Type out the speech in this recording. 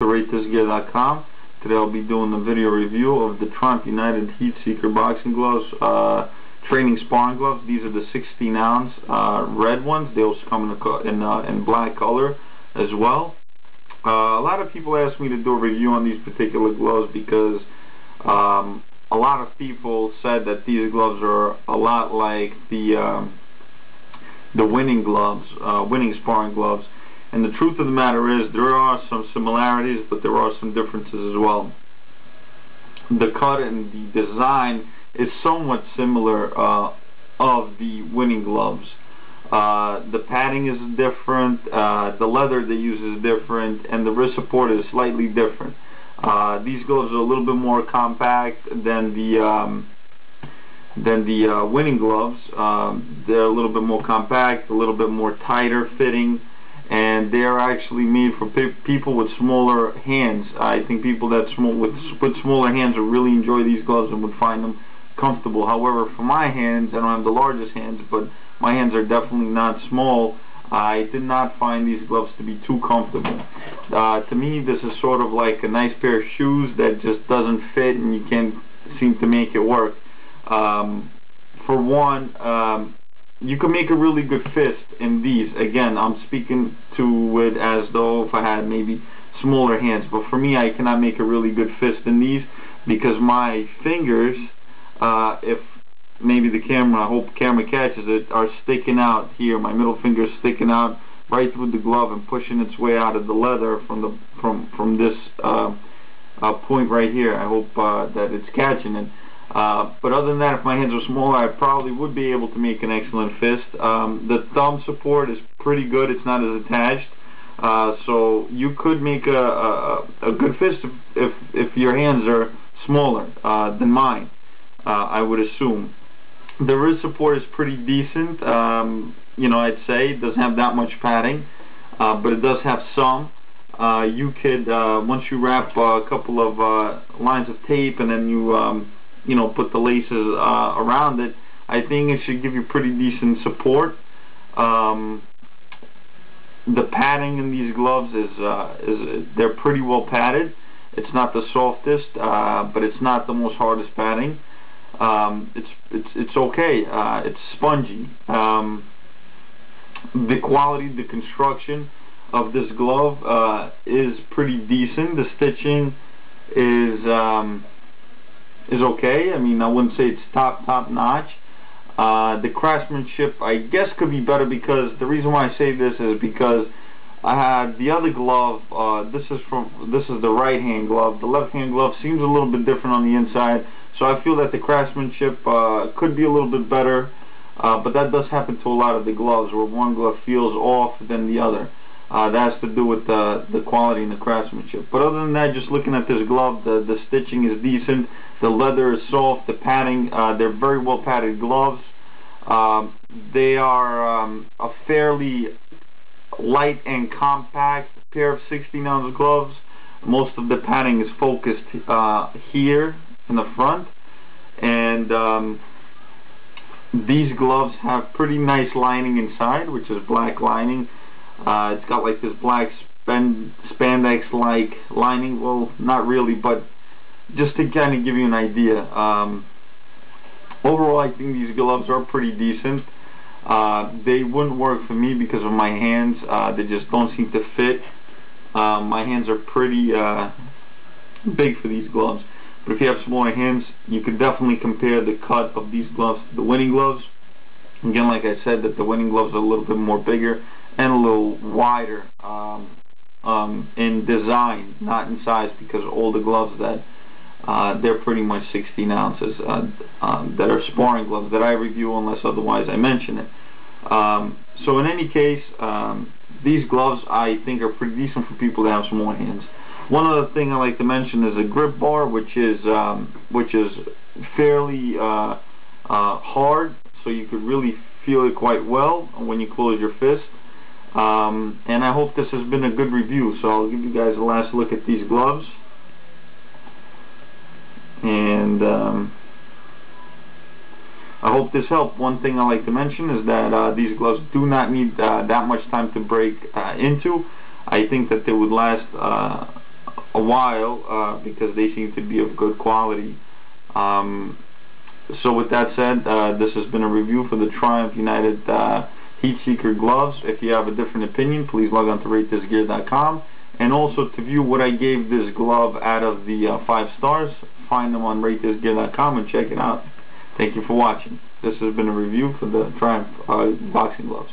RateThisGear.com. Today I'll be doing a video review of the Trump United Heatseeker boxing gloves, training sparring gloves. These are the 16-ounce red ones. They also come in black color as well. A lot of people ask me to do a review on these particular gloves because a lot of people said that these gloves are a lot like the winning gloves, winning sparring gloves. And the truth of the matter is, there are some similarities, but there are some differences as well. The cut and the design is somewhat similar of the winning gloves. The padding is different, the leather they use is different, and the wrist support is slightly different. These gloves are a little bit more compact than the winning gloves. They're a little bit more compact, a little bit more tighter fitting, and they are actually made for people with smaller hands. I think people that with smaller hands would really enjoy these gloves and would find them comfortable. However, for my hands, I don't have the largest hands, but my hands are definitely not small. I did not find these gloves to be too comfortable. To me, this is sort of like a nice pair of shoes that just doesn't fit and you can't seem to make it work. For one, you can make a really good fist in these. Again, I'm speaking to it as though if I had maybe smaller hands, but for me, I cannot make a really good fist in these because my fingers, if maybe the camera, I hope the camera catches it, are sticking out here. My middle finger is sticking out right through the glove and pushing its way out of the leather from this point right here. I hope that it's catching it. But other than that, if my hands were smaller, I probably would be able to make an excellent fist. The thumb support is pretty good. It's not as attached. So you could make a good fist if your hands are smaller than mine, I would assume. The wrist support is pretty decent. You know, I'd say it doesn't have that much padding, but it does have some. You could, once you wrap a couple of lines of tape and then you know, put the laces around it, I think it should give you pretty decent support. The padding in these gloves they're pretty well padded. It's not the softest, but it's not the most hardest padding. It's okay. It's spongy. The quality, the construction of this glove is pretty decent. The stitching is okay. I mean, I wouldn't say it's top notch. The craftsmanship, I guess, could be better, because the reason why I say this is because I had the other glove. This is the right hand glove. The left hand glove seems a little bit different on the inside, so I feel that the craftsmanship could be a little bit better. But that does happen to a lot of the gloves, where one glove feels off than the other. That has to do with the quality and the craftsmanship. But other than that, just looking at this glove, the stitching is decent. The leather is soft. The padding, they're very well padded gloves. They are a fairly light and compact pair of 16-ounce gloves. Most of the padding is focused here in the front, and these gloves have pretty nice lining inside, which is black lining. It's got like this black spandex-like lining. Well, not really, but just to kind of give you an idea. Overall, I think these gloves are pretty decent. They wouldn't work for me because of my hands. They just don't seem to fit. My hands are pretty big for these gloves. But if you have smaller hands, you could definitely compare the cut of these gloves to the winning gloves. Again, like I said, that the winning gloves are a little bit more bigger and a little wider in design, not in size, because all the gloves that they're pretty much 16 ounces that are sparring gloves that I review, unless otherwise I mention it. So in any case, these gloves I think are pretty decent for people that have small hands. One other thing I like to mention is a grip bar, which is fairly hard, so you could really feel it quite well when you close your fist. And I hope this has been a good review, so I'll give you guys a last look at these gloves. And I hope this helped. One thing I like to mention is that these gloves do not need that much time to break into. I think that they would last while because they seem to be of good quality. So with that said, this has been a review for the Triumph United Heatseeker gloves. If you have a different opinion, please log on to ratethisgear.com. And also to view what I gave this glove out of the 5 stars, find them on ratethisgear.com and check it out. Thank you for watching. This has been a review for the Triumph boxing gloves.